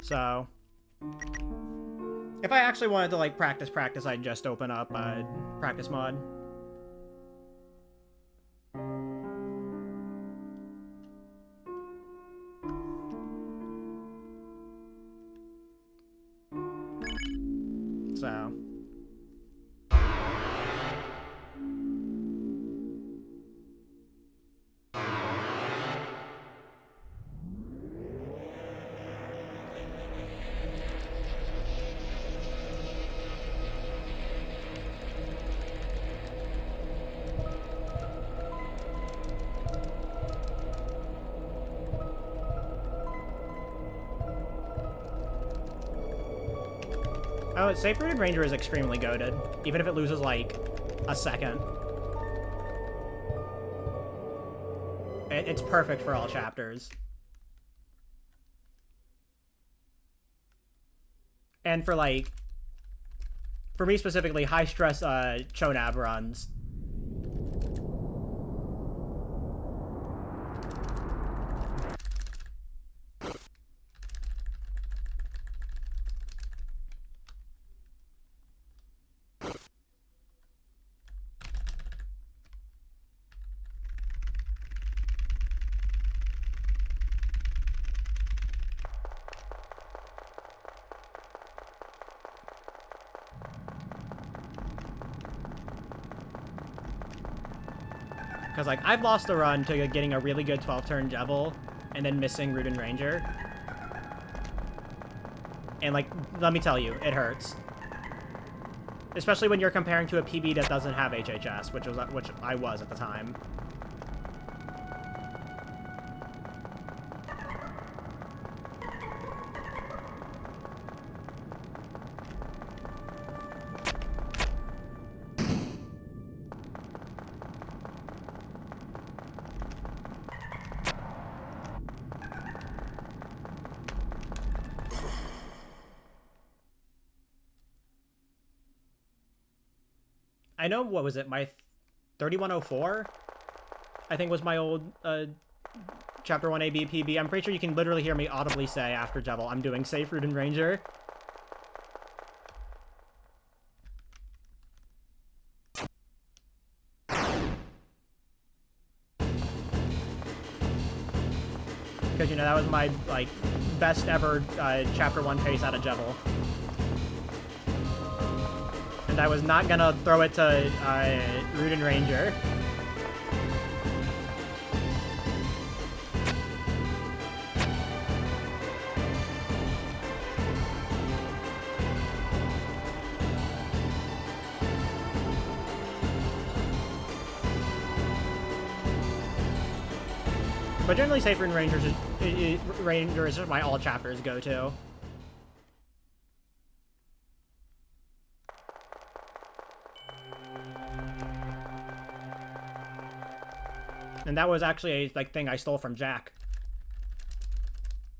So if I actually wanted to like practice, I'd just open up practice mod. So oh, Safe Rooted Ranger is extremely goated, even if it loses like a second. It's perfect for all chapters. And for like, for me specifically, high stress Chonab runs. Because, like, I've lost the run to getting a really good 12-turn Jevil and then missing Rooted Ranger. And, like, let me tell you, it hurts. Especially when you're comparing to a PB that doesn't have HHS, which I was at the time. I know, what was it, my 3104? I think was my old Chapter 1 AB PB. I'm pretty sure you can literally hear me audibly say after Jevil, I'm doing Safe Rooted Ranger. Because, you know, that was my, like, best ever Chapter 1 pace out of Jevil. And I was not gonna throw it to Rooted Ranger. But generally, Safe Rooted Ranger is my all chapters go to. And that was actually a like thing I stole from Jack.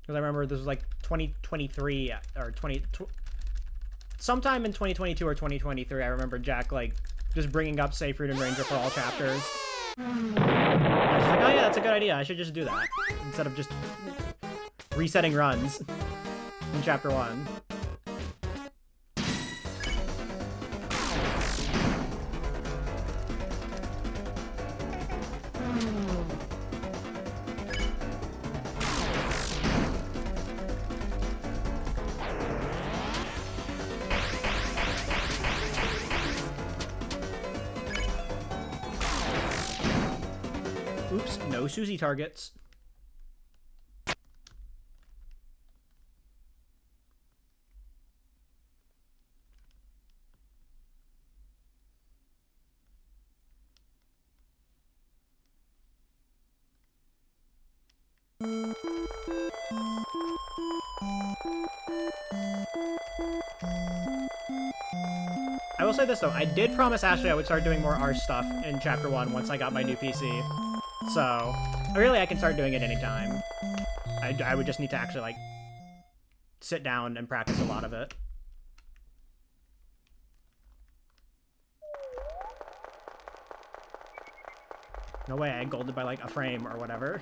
Because I remember this was like 2023 or sometime in 2022 or 2023. I remember Jack like just bringing up Safe Rooted Ranger for all chapters. And I was like, oh yeah, that's a good idea. I should just do that instead of just resetting runs in Chapter 1. Oops, no Susie targets. I will say this though, I did promise Ashley I would start doing more Arch stuff in Chapter 1 once I got my new PC. So, really I can start doing it anytime. I would just need to actually, like, sit down and practice a lot of it. No way, I golded by, like, a frame or whatever.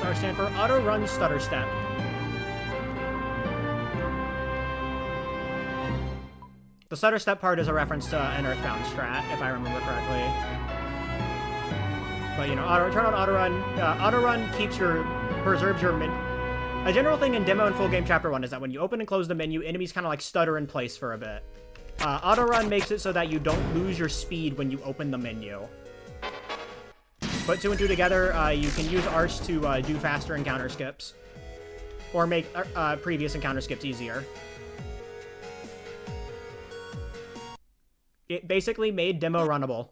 does R stand for? Auto run stutter step. The stutter step part is a reference to an Earthbound strat, if I remember correctly. But, you know, turn on auto run. Auto run preserves your menu. A general thing in demo and full game chapter 1 is that when you open and close the menu, enemies kind of like stutter in place for a bit. Auto run makes it so that you don't lose your speed when you open the menu. Put 2 and 2 together, you can use Arse to do faster encounter skips. Or make previous encounter skips easier. It basically made demo runnable.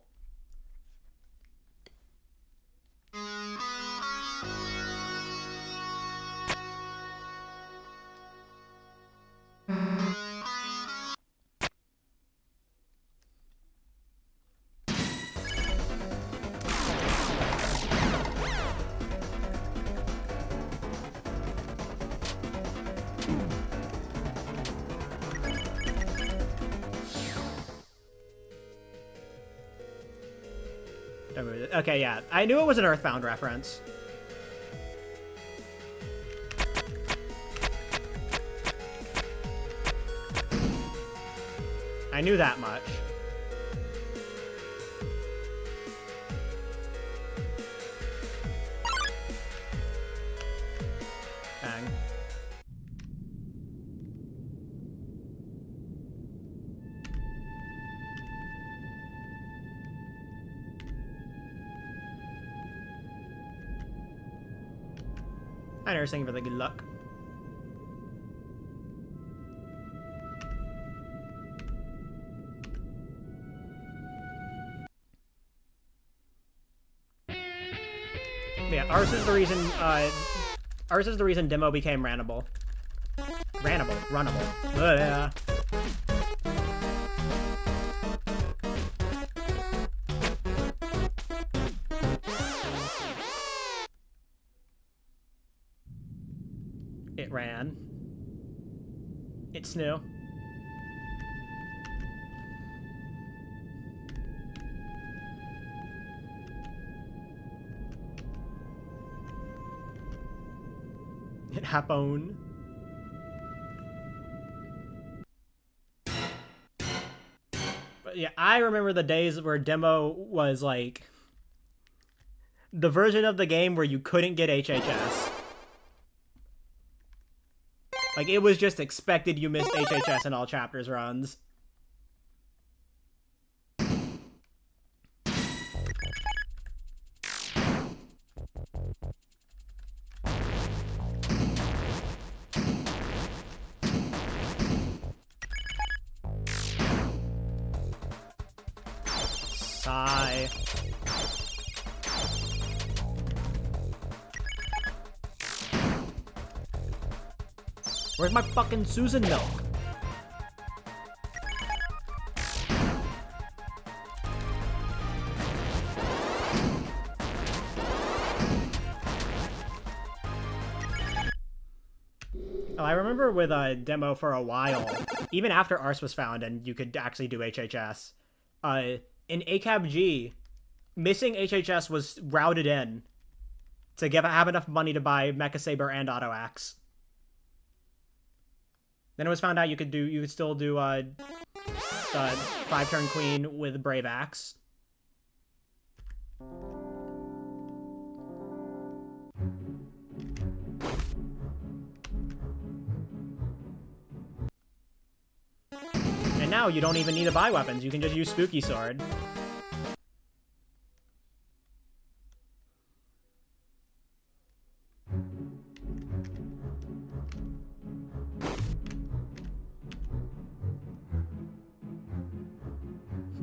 Okay, yeah. I knew it was an Earthbound reference. I knew that much. Bang. I never sing for the good luck. Yeah, Arse is the reason. Arse is the reason demo became runnable. Runnable. Yeah. It ran. It's new. It happened. But yeah, I remember the days where demo was like the version of the game where you couldn't get HHS. Like, it was just expected you missed HHS in all chapters runs. Sigh. Where's my fucking Susan milk? Oh, I remember with a demo for a while, even after Arse was found and you could actually do HHS, in ACAB G, missing HHS was routed in to have enough money to buy Mecha Saber and Auto Axe. Then it was found out you could still do 5-turn Queen with Brave Axe. And now you don't even need to buy weapons, you can just use Spooky Sword.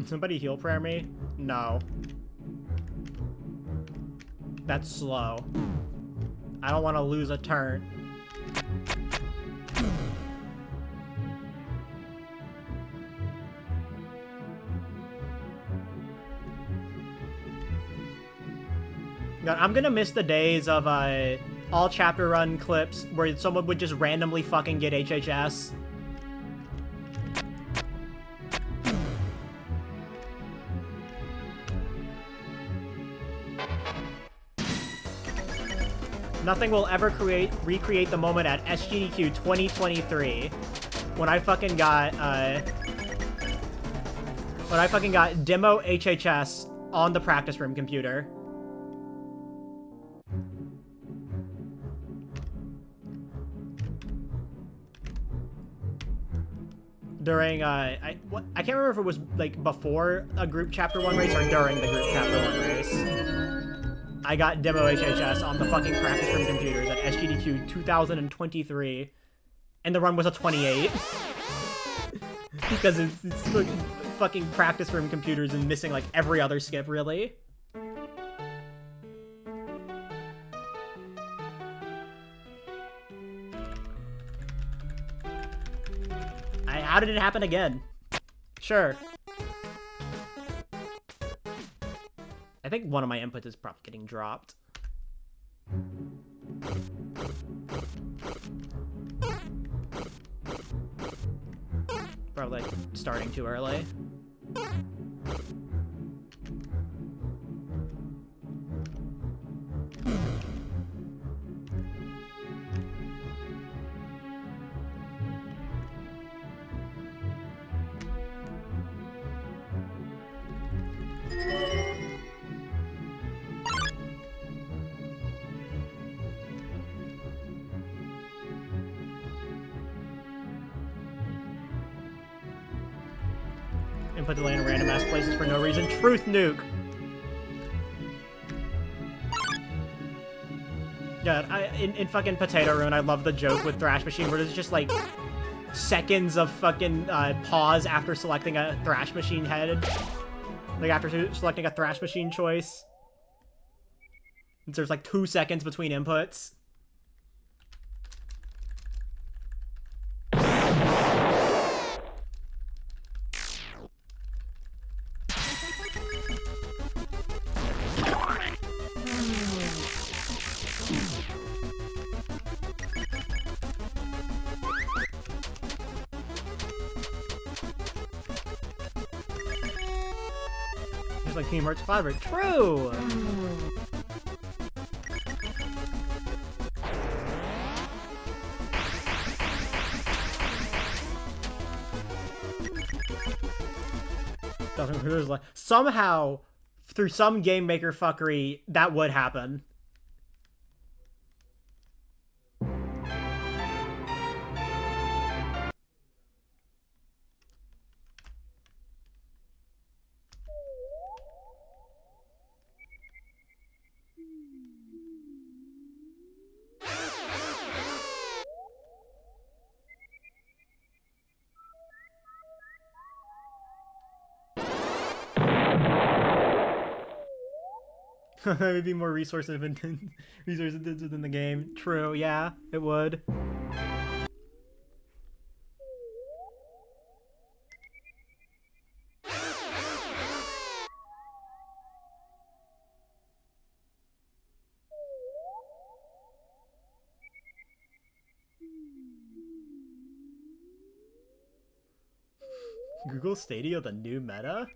Somebody heal prayer me? No. That's slow. I don't want to lose a turn. God, I'm gonna miss the days of all chapter run clips where someone would just randomly fucking get HHS. Nothing will ever recreate the moment at SGDQ 2023 when I fucking got demo HHS on the practice room computer. During I can't remember if it was like before a group chapter 1 race or during the group chapter 1 race. I got demo HHS on the fucking practice room computers at SGDQ 2023, and the run was a 28 because it's like fucking practice room computers and missing like every other skip really. How did it happen again? Sure. I think one of my inputs is probably getting dropped. Probably like, starting too early. Input delay in random ass places for no reason. Truth nuke. Yeah, in fucking Potato-Rune, I love the joke with Thrash Machine where there's just like seconds of fucking pause after selecting a Thrash Machine head. Like after selecting a Thrash Machine choice. And there's like 2 seconds between inputs. Like Team Hearts Clever. True! Somehow, through some game maker fuckery, that would happen. It would be more resource intensive than the game. True, yeah, it would. Google Stadia, the new meta?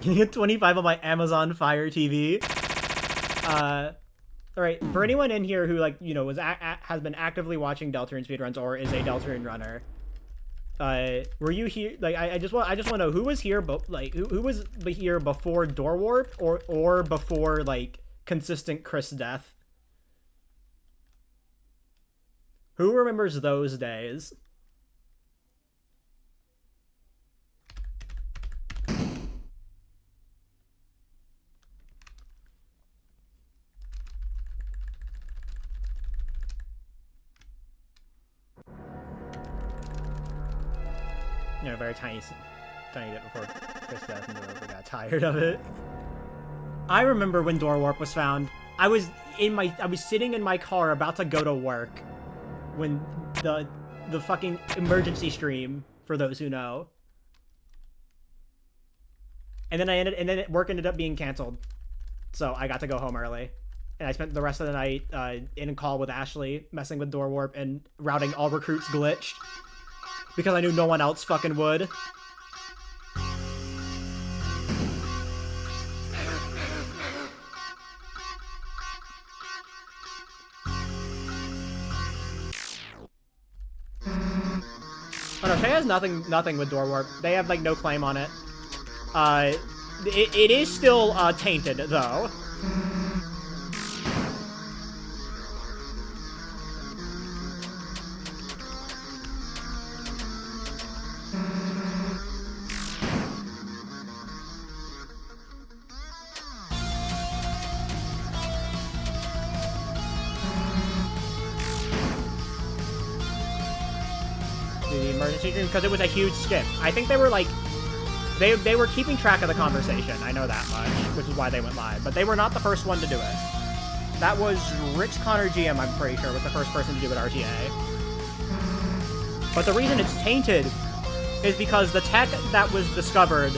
Can you get 25 on my Amazon Fire TV? Alright, for anyone in here who, like, you know, has been actively watching Deltarune speedruns or is a Deltarune runner, were you here? Like, I just want to know who was here, but like, who was here before Door Warp or before like consistent Chris death? Who remembers those days? You know, very tiny bit before Chris death and got tired of it. I remember when Door Warp was found. I was sitting in my car about to go to work when the fucking emergency stream, for those who know. And then work ended up being canceled. So I got to go home early. And I spent the rest of the night in a call with Ashley, messing with Door Warp and routing all recruits glitched. Because I knew no one else fucking would. Oh no, Shay has nothing with Door Warp. They have, like, no claim on it. It is still, tainted, though. The emergency room, because it was a huge skip. I think they were like, they were keeping track of the conversation. I know that much, which is why they went live. But they were not the first one to do it. That was Rich Connor GM, I'm pretty sure, was the first person to do it RTA. But the reason it's tainted is because the tech that was discovered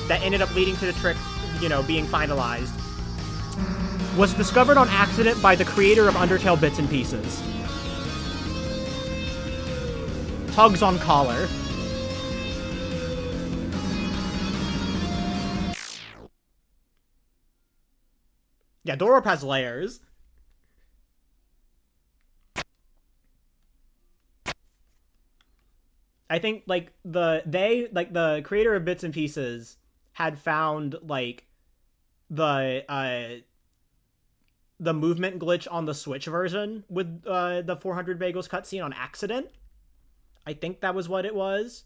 that ended up leading to the trick, you know, being finalized, was discovered on accident by the creator of Undertale Bits and Pieces. Tugs on collar. Yeah, Door Warp has layers. I think, like, the creator of Bits and Pieces had found, like, the movement glitch on the Switch version with the 400 Bagels cutscene on accident. I think that was what it was.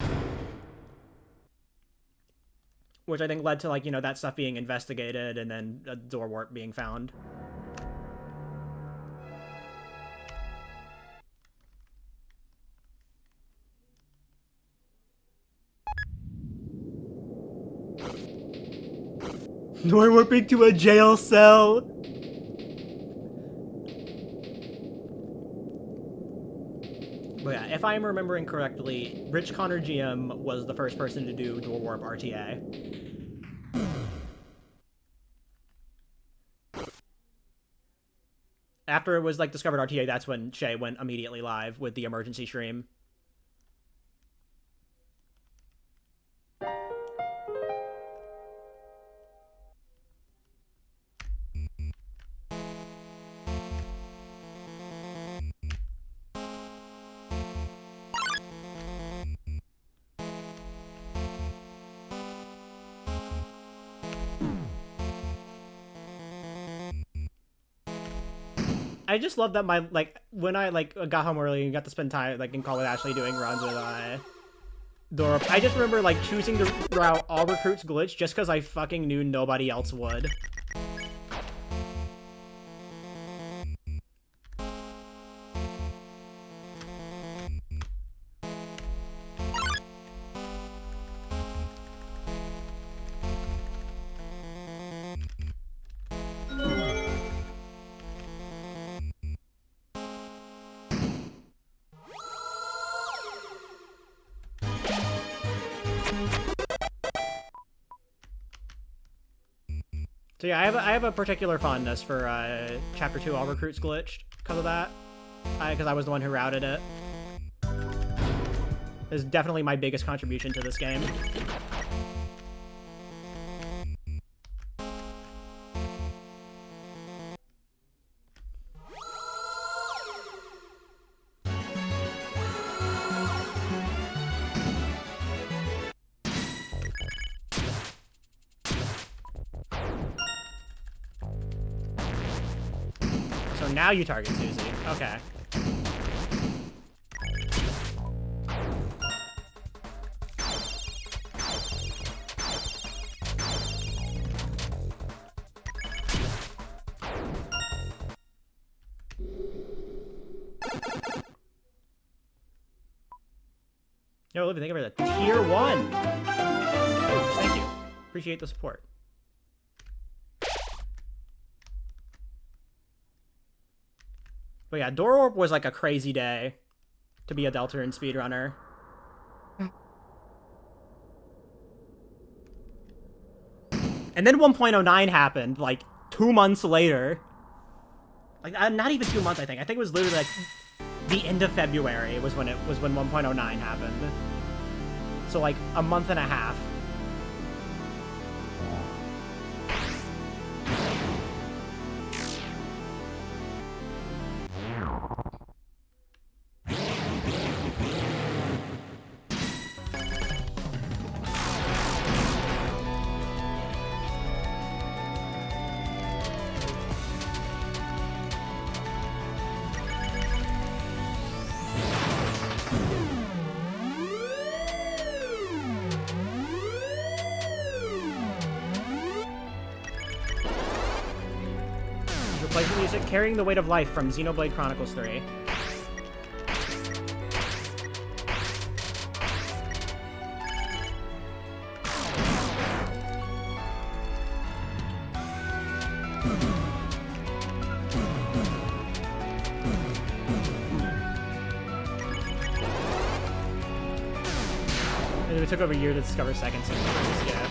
Which I think led to, like, you know, that stuff being investigated and then a Door Warp being found. Door Warping to a jail cell! But yeah, if I'm remembering correctly, Rich Connor GM was the first person to do Door Warp RTA. After it was, like, discovered RTA, that's when Shay went immediately live with the emergency stream. I just love that when I, like, got home early and got to spend time, like, in call with Ashley doing runs with, Door Warp. I just remember, like, choosing to route all recruits glitch just because I fucking knew nobody else would. So yeah, I have a particular fondness for Chapter 2 All Recruits Glitched because of that. Because I was the one who routed it. It's definitely my biggest contribution to this game. Now you target Susie. Okay. Yo, Olivia, thank you for the tier 1. Ooh, thank you. Appreciate the support. But yeah, Door Orb was like a crazy day to be a Deltarune speedrunner. And then 1.09 happened, like, 2 months later. Like, not even 2 months, I think. I think it was literally, like, the end of February was when 1.09 happened. So, like, a month and a half. Replace the music, Carrying the Weight of Life from Xenoblade Chronicles 3. And it took over a year to discover second synchronized, yeah.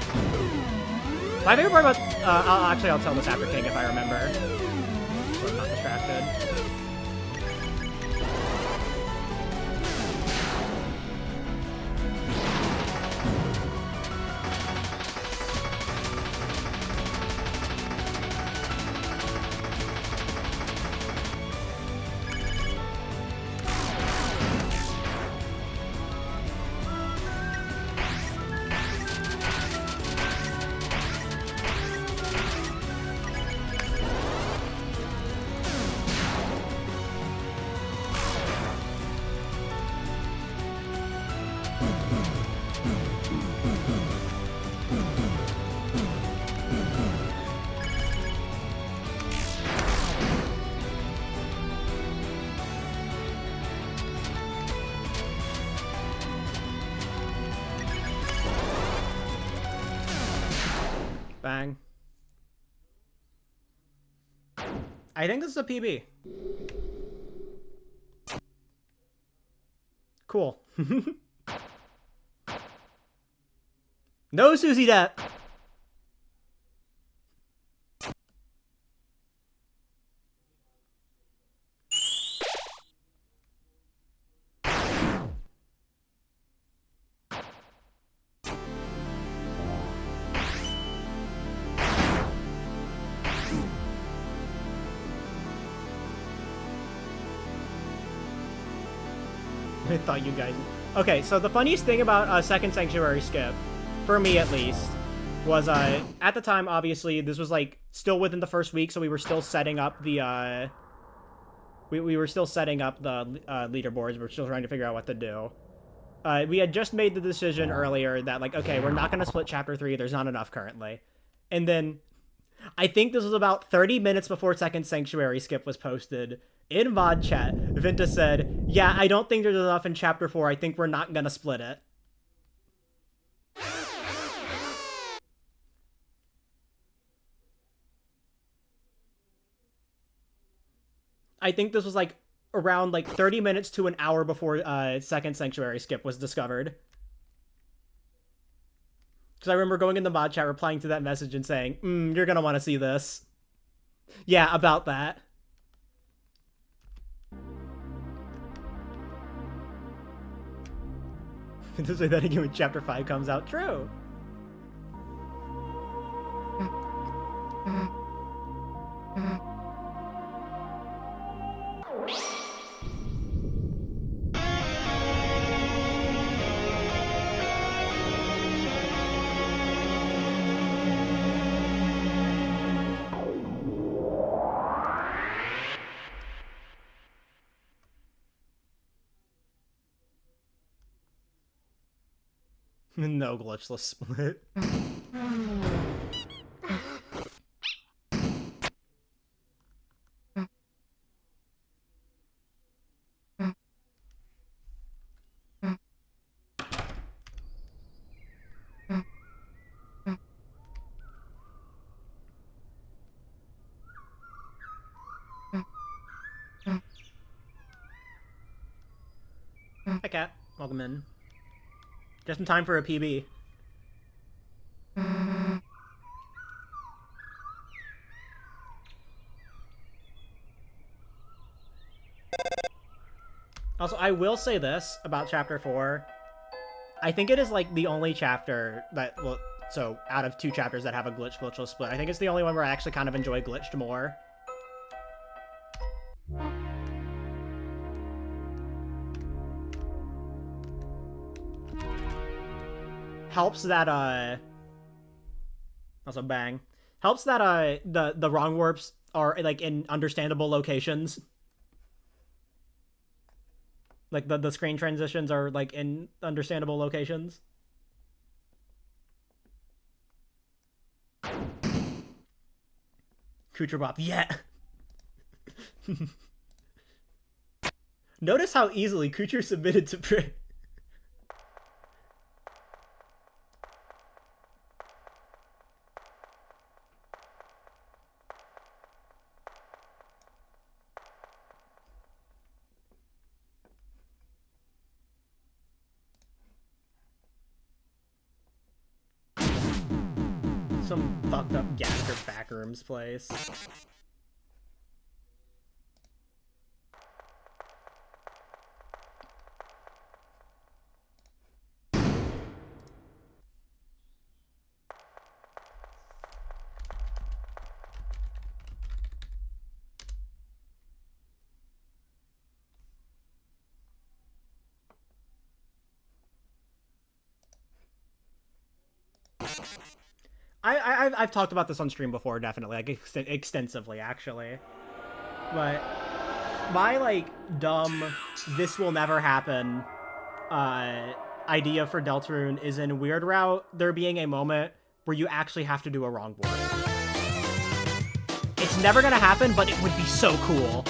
My favorite part about... I'll tell this after King if I remember. So I'm not distracted. Bang. I think this is a PB. Cool. No Susie Depp. I thought you guys... Okay, so the funniest thing about Second Sanctuary skip, for me at least, was at the time, obviously, this was like still within the first week, so we were still setting up the we were still setting up the leaderboards. We were still trying to figure out what to do. We had just made the decision earlier that, like, okay, we're not going to split Chapter 3. There's not enough currently. And then I think this was about 30 minutes before Second Sanctuary skip was posted. In VOD chat, Vinta said, yeah, I don't think there's enough in Chapter 4. I think we're not going to split it. I think this was like around like 30 minutes to an hour before Second Sanctuary skip was discovered. Because I remember going in the mod chat, replying to that message and saying, you're going to want to see this. Yeah, about that. To say that again when Chapter 5 comes out. True. No glitchless split. Hi, Cat. Welcome in. Just in time for a PB. Also, I will say this about Chapter 4. I think it is, like, the only chapter that, well, so, out of 2 chapters that have a glitchless split, I think it's the only one where I actually kind of enjoy glitched more. Helps that, also bang. Helps that, the wrong warps are, like, in understandable locations. Like, the screen transitions are, like, in understandable locations. Kucherbop, yeah! Notice how easily Kucher submitted to print. Some fucked up Gaster Backrooms place. I've talked about this on stream before, definitely, like, extensively, actually. But my, like, dumb, this will never happen, idea for Deltarune is in Weird Route, there being a moment where you actually have to do a wrong word. It's never gonna happen, but it would be so cool.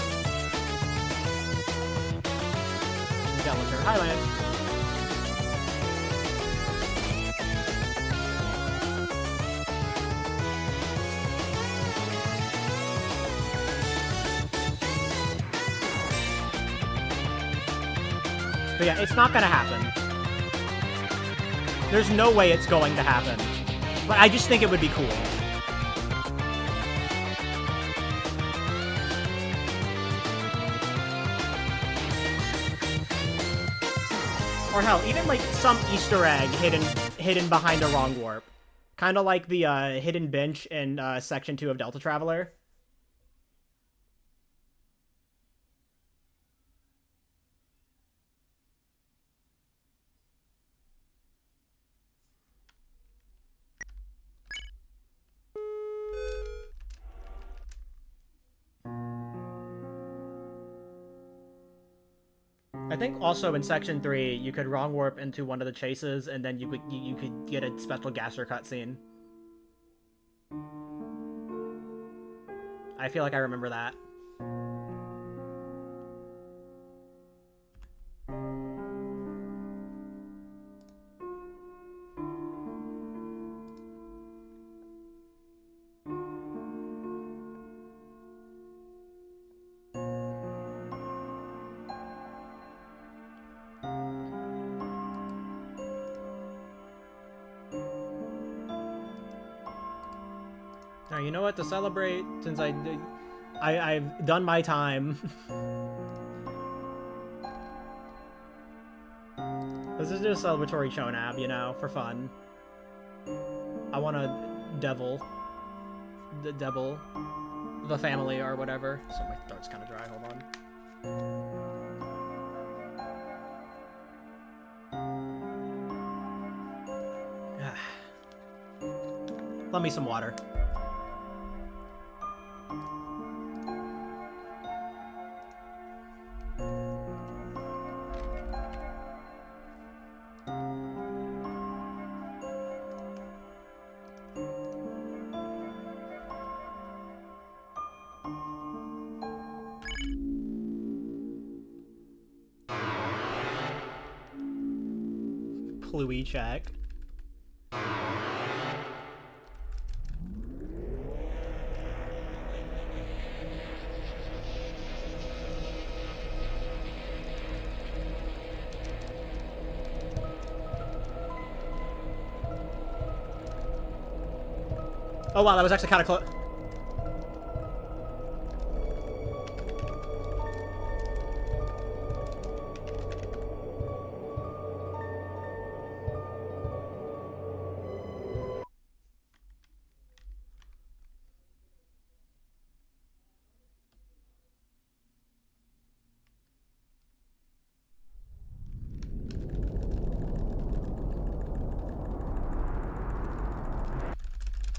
Deltarune Highlands. But yeah, it's not gonna happen. There's no way it's going to happen. But I just think it would be cool. Or hell, even like some Easter egg hidden behind a wrong warp. Kind of like the hidden bench in Section 2 of Delta Traveler. I think also in Section 3, you could wrong warp into one of the chases, and then you could get a special Gaster cutscene. I feel like I remember that. Now, you know what? To celebrate, since I've done my time. This is just a celebratory Chonab, you know, for fun. I want to devil the family or whatever. So my throat's kind of dry. Hold on. Love me some water. Pluie check. Oh wow, that was actually kind of close.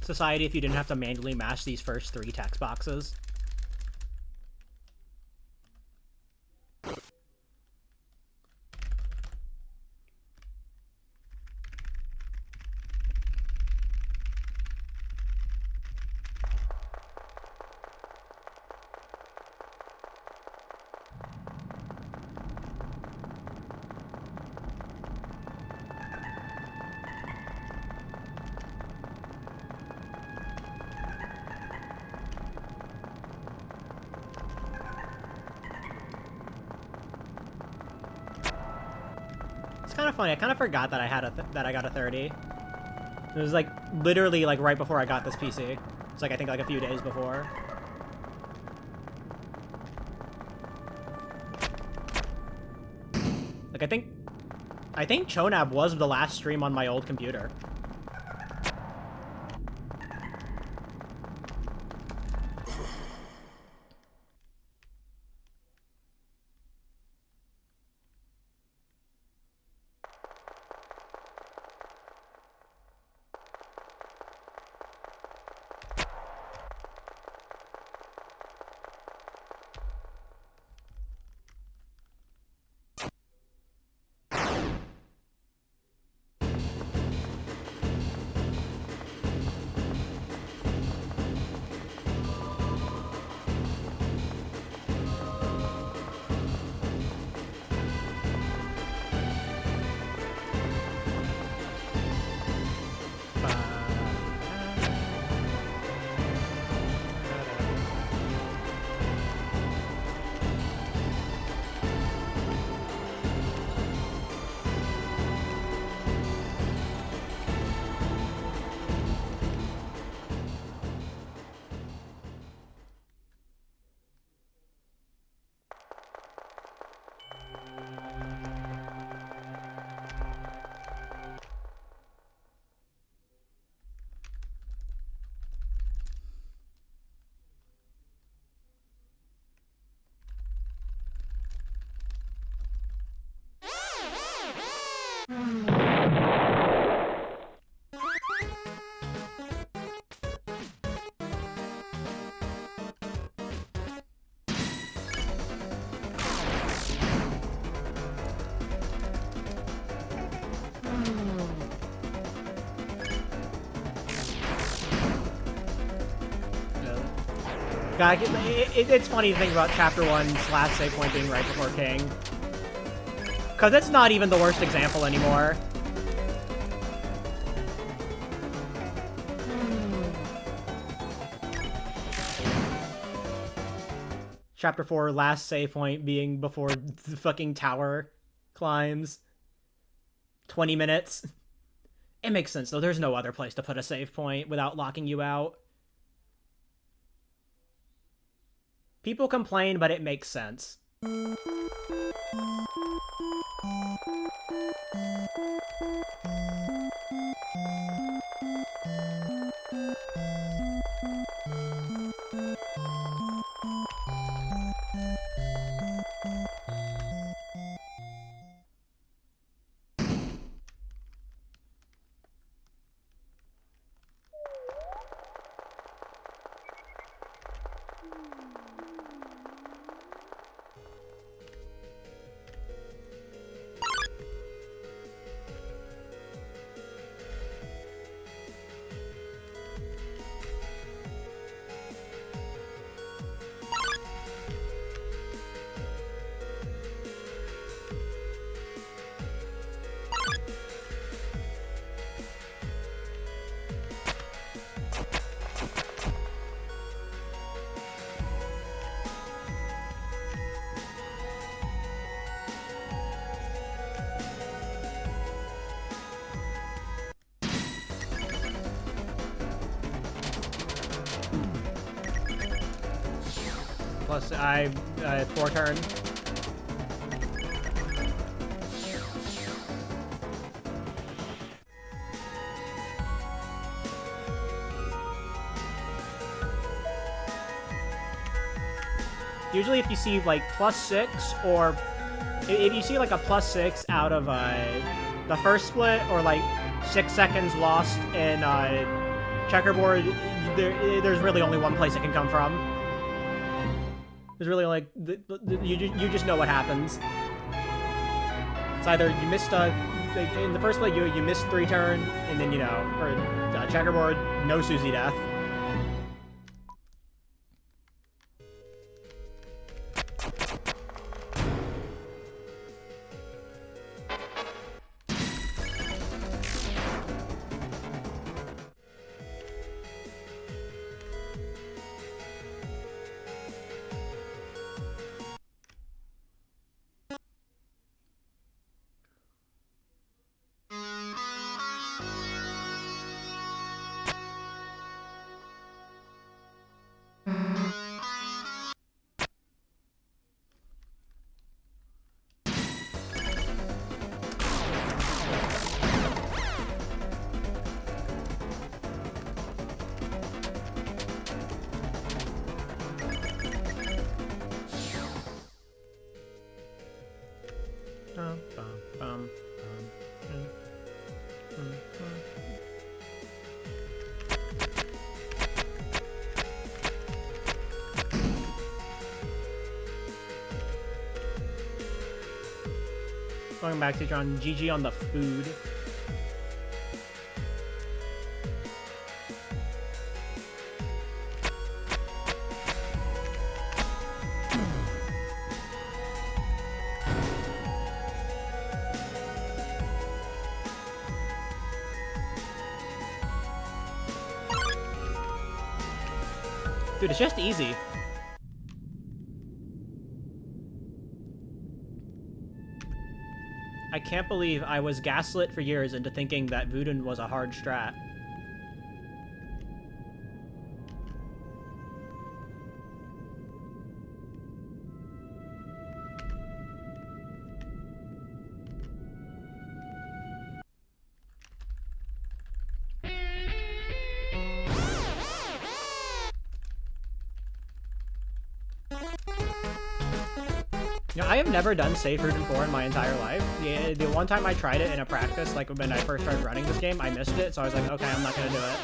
Society, if you didn't have to manually mash these first 3 text boxes. It's kind of funny. I kind of forgot that I had that I got a 30. It was like literally like right before I got this PC. It's like I think like a few days before. Like I think Chonab was the last stream on my old computer. God, it's funny to think about Chapter 1's last save point being right before King. Because it's not even the worst example anymore. Chapter 4, last save point being before the fucking tower climbs. 20 minutes. It makes sense, though. There's no other place to put a save point without locking you out. People complain, but it makes sense. plus 4 turn. Usually if you see like +6 or if you see like a +6 out of the first split or like 6 seconds lost in checkerboard, there's really only one place it can come from. There's really like you just know what happens. It's either you missed in the first split you missed 3 turn, and then for checkerboard no Susie death. Going back to John, GG on the food. Dude, it's just easy. I can't believe I was gaslit for years into thinking that Voodoo was a hard strat. I have never done Save Route 4 in my entire life. The one time I tried it in a practice, like when I first started running this game, I missed it, so I was like, okay, I'm not gonna do it.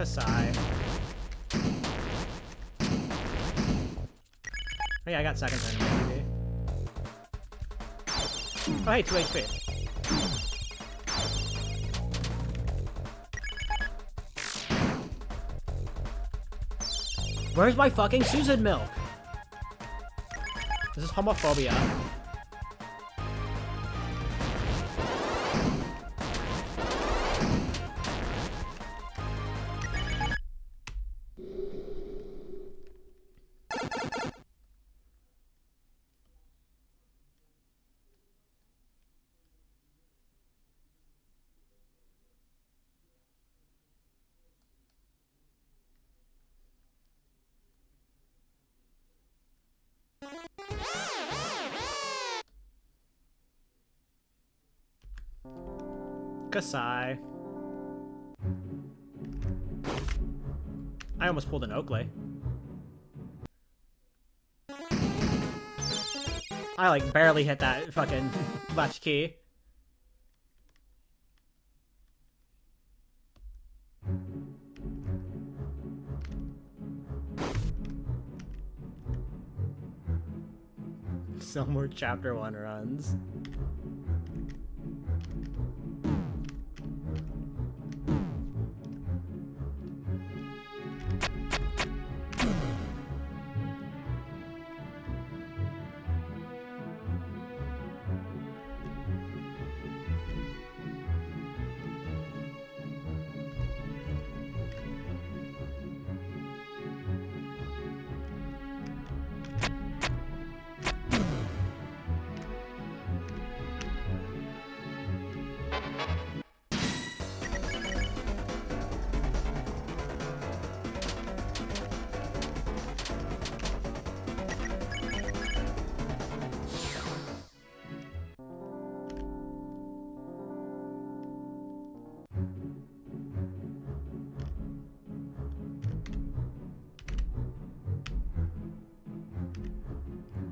Kasai. Oh yeah, I got second turn in my TV. Oh hey, 2 HP. Where's my fucking Susan milk? This is homophobia. Kasai. I almost pulled an Oakley. I like barely hit that fucking left key. Still more chapter 1 runs.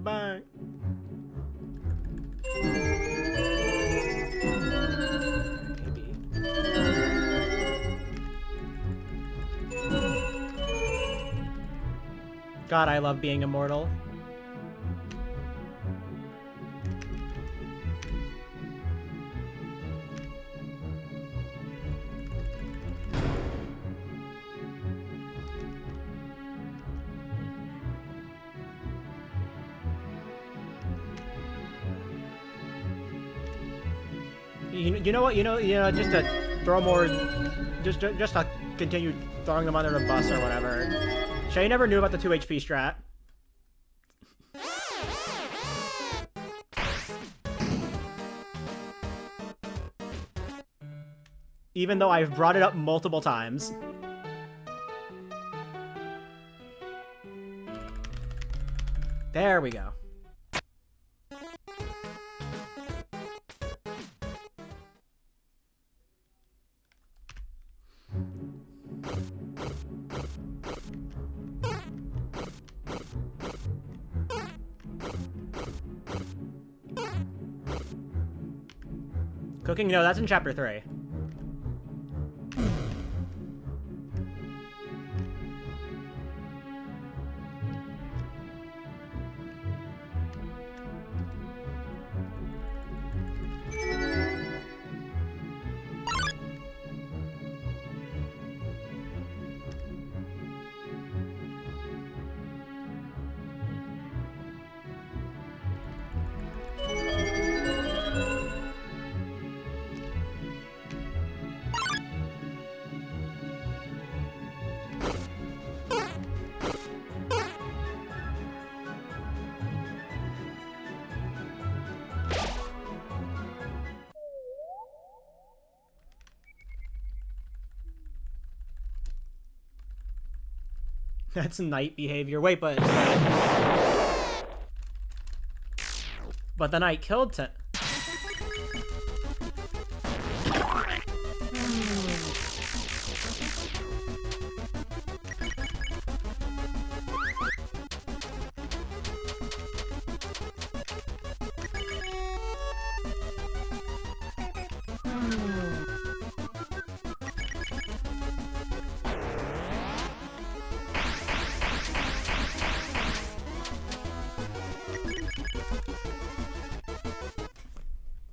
Bye. Maybe. God, I love being immortal. You know what? Just to throw more, just to continue throwing them under the bus or whatever. Shay never knew about the 2 HP strat. Even though I've brought it up multiple times. There we go. Cooking? No, that's in chapter 3. That's knight behavior. Wait, but the knight killed ten.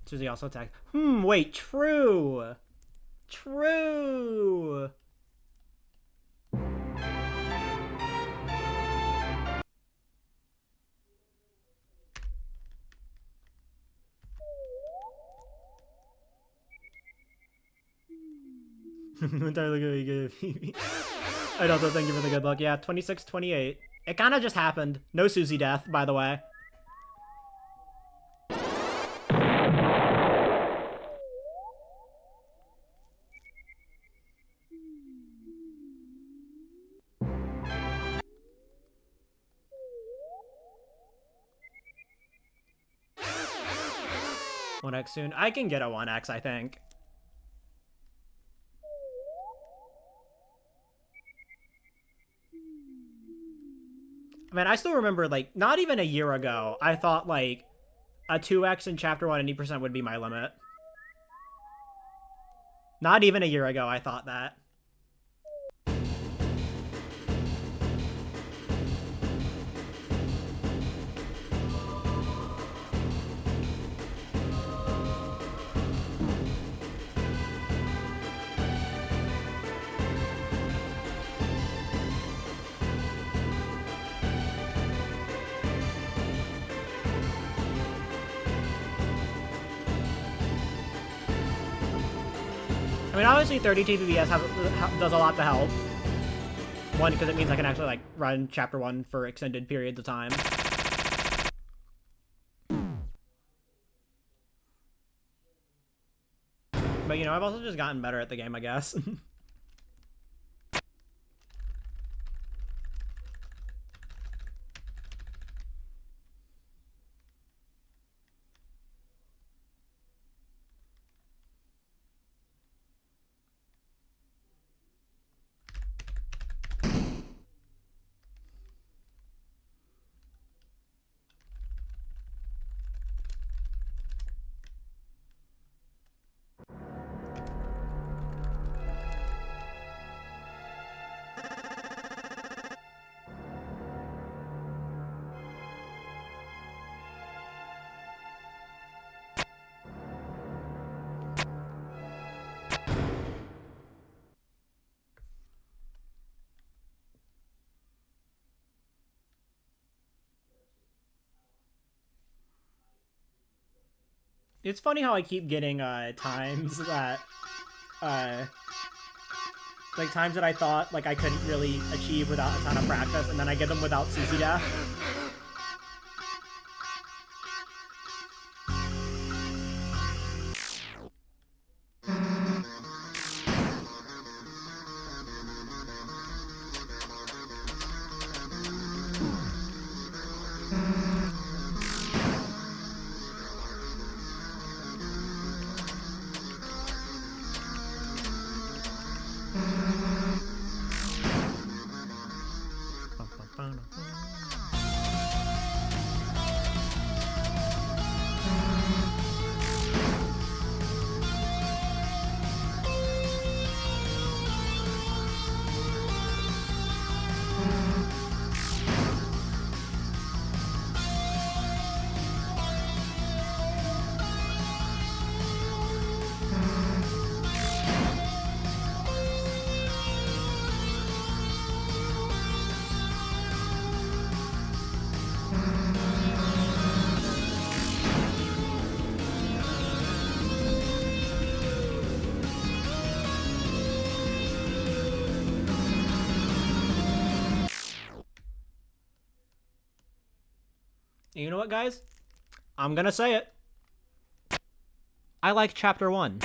Susie also attacked. Wait, true. True. Entirely good. I don't thank you for the good luck. Yeah, 26-28. It kind of just happened. No Susie death, by the way. One X soon. I can get a 1X, I think. I mean, I still remember, like, not even a year ago, I thought, like, a 2X in Chapter 1 and 80% would be my limit. Not even a year ago, I thought that. I mean, obviously 30 TPBS does a lot to help. One, because it means I can actually, like, run Chapter 1 for extended periods of time. But, you know, I've also just gotten better at the game, I guess. It's funny how I keep getting times that like times that I thought like I couldn't really achieve without a ton of practice, and then I get them without CC dash. You know what, guys? I'm gonna say it. I like Chapter 1.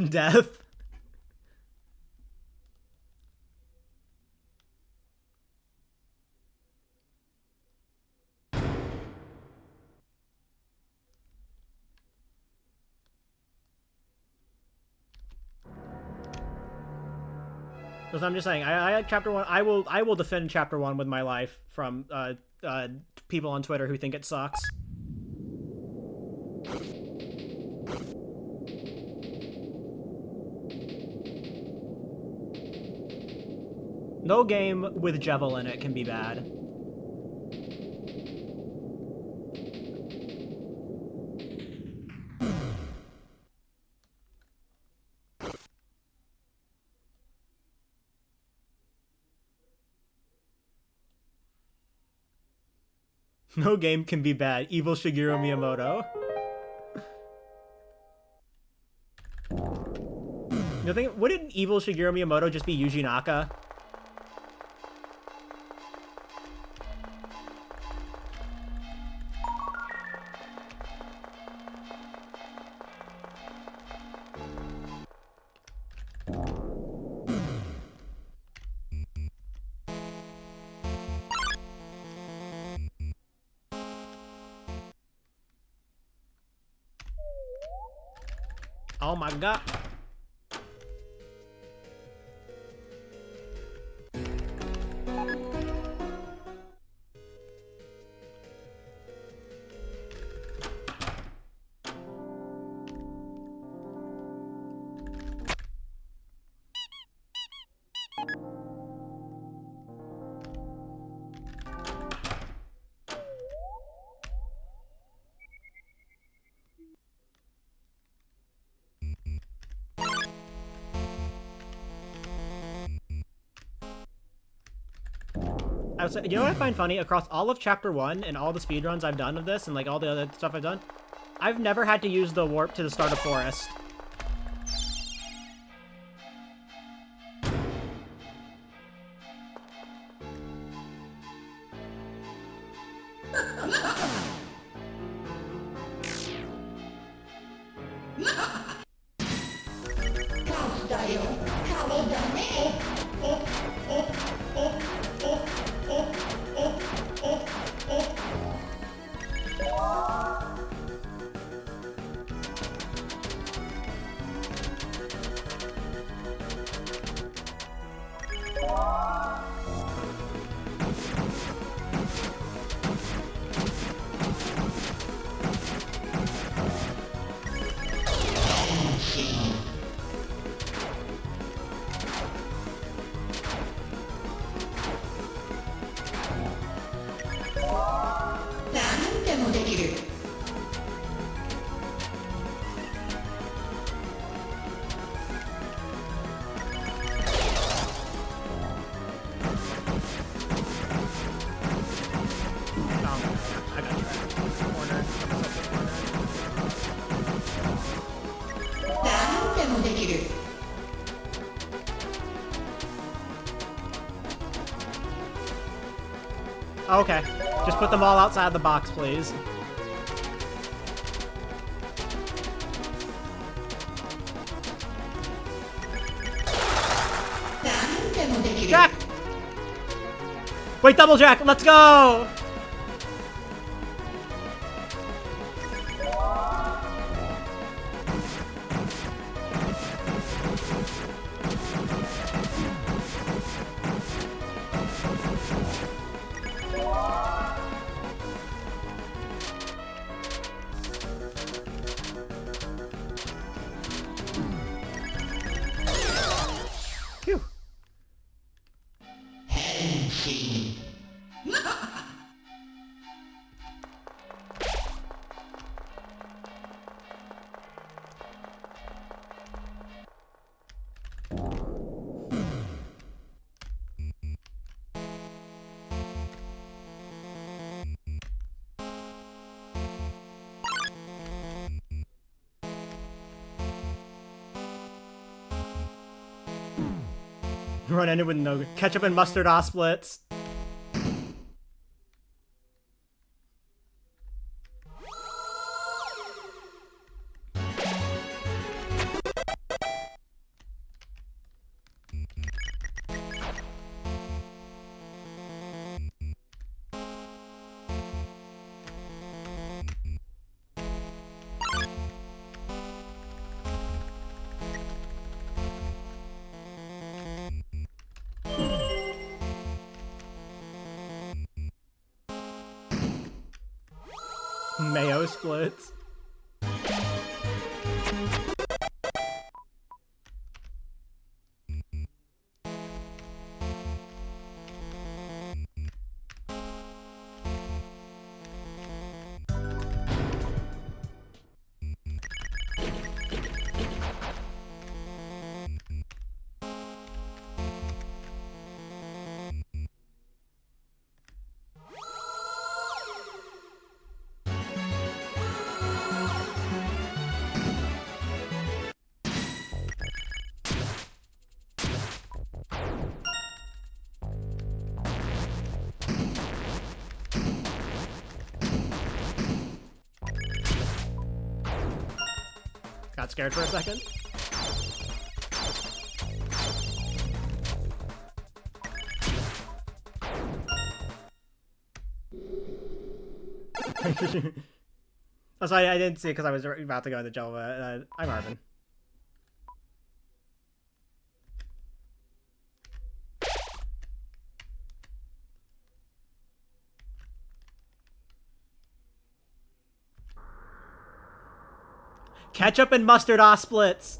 Death. Because I'm just saying, I like Chapter 1. I will defend Chapter 1 with my life from people on Twitter who think it sucks. No game with Jevil in it can be bad. No game can be bad. Evil Shigeru Miyamoto. You think, wouldn't Evil Shigeru Miyamoto just be Yuji Naka? Oh my god. You know what I find funny? Across all of Chapter 1 and all the speedruns I've done of this and like all the other stuff I've done, I've never had to use the warp to the start of Forest. Okay. Just put them all outside the box, please. Jack! Wait, double jack! Let's go! Phew. Run ended with no ketchup and mustard osplets. Mayo splits. Got scared for a second. Oh, sorry, I didn't see it because I was about to go into Jova. I'm Arvin. Ketchup and mustard osplets.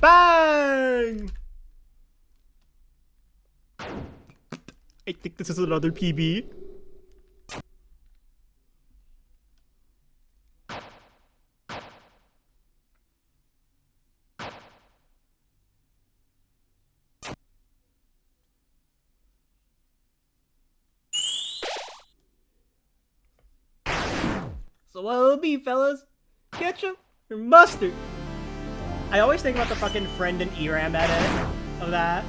Bang! I think this is another PB. So what'll it be, fellas? Ketchup or mustard? I always think about the fucking Friend and ERAM edit of that.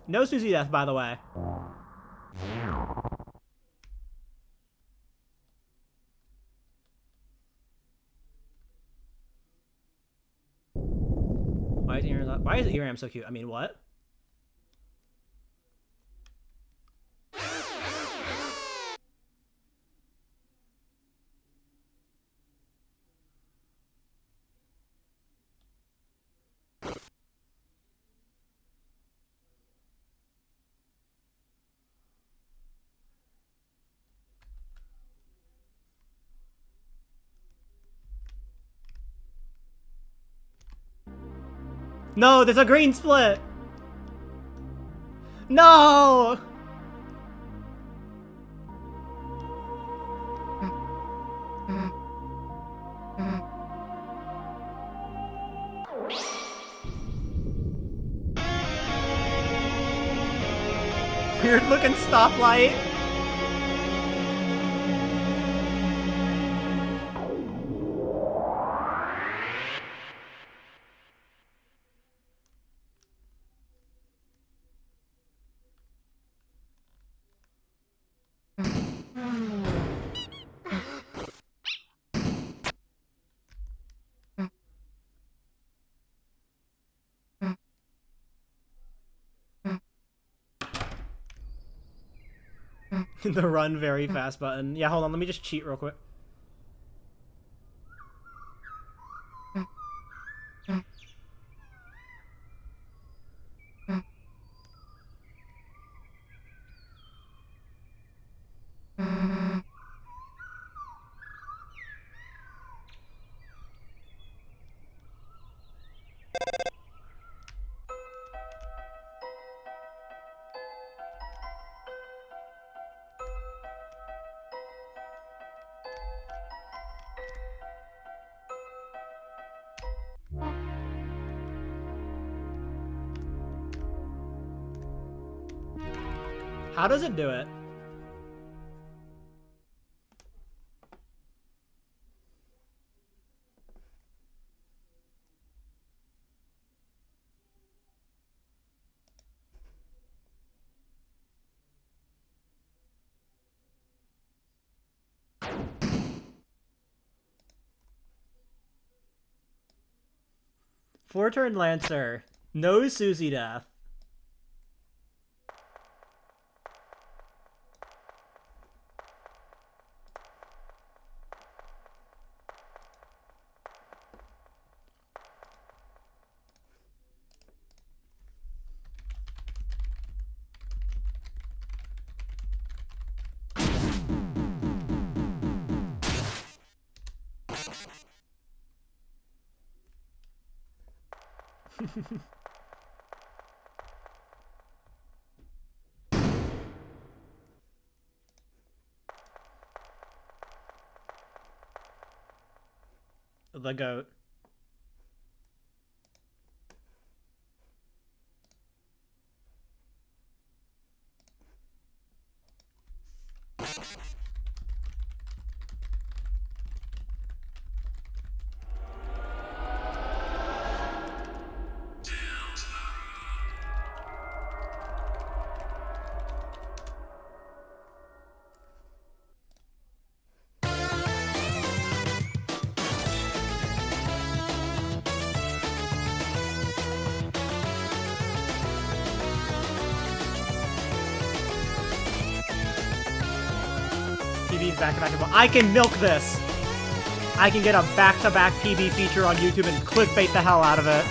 No Susie Death, by the way. Why is ERAM so cute? I mean, what? No, there's a green split! No! Weird looking stoplight. The run very fast button. Yeah, hold on, let me just cheat real quick. How does it do it? Four-turn Lancer. No Susie Death. The goat. PB's back-to-back. I can milk this. I can get a back-to-back PB feature on YouTube and clickbait the hell out of it.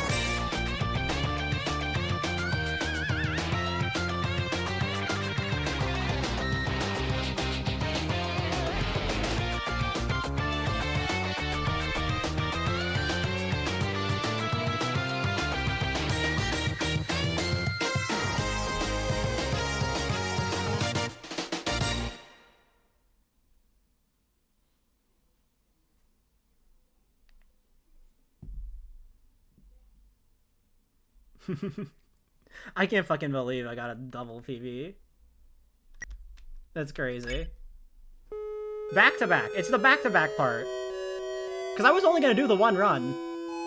I can't fucking believe I got a double PB. That's crazy. Back-to-back. It's the back-to-back part. Because I was only going to do the one run.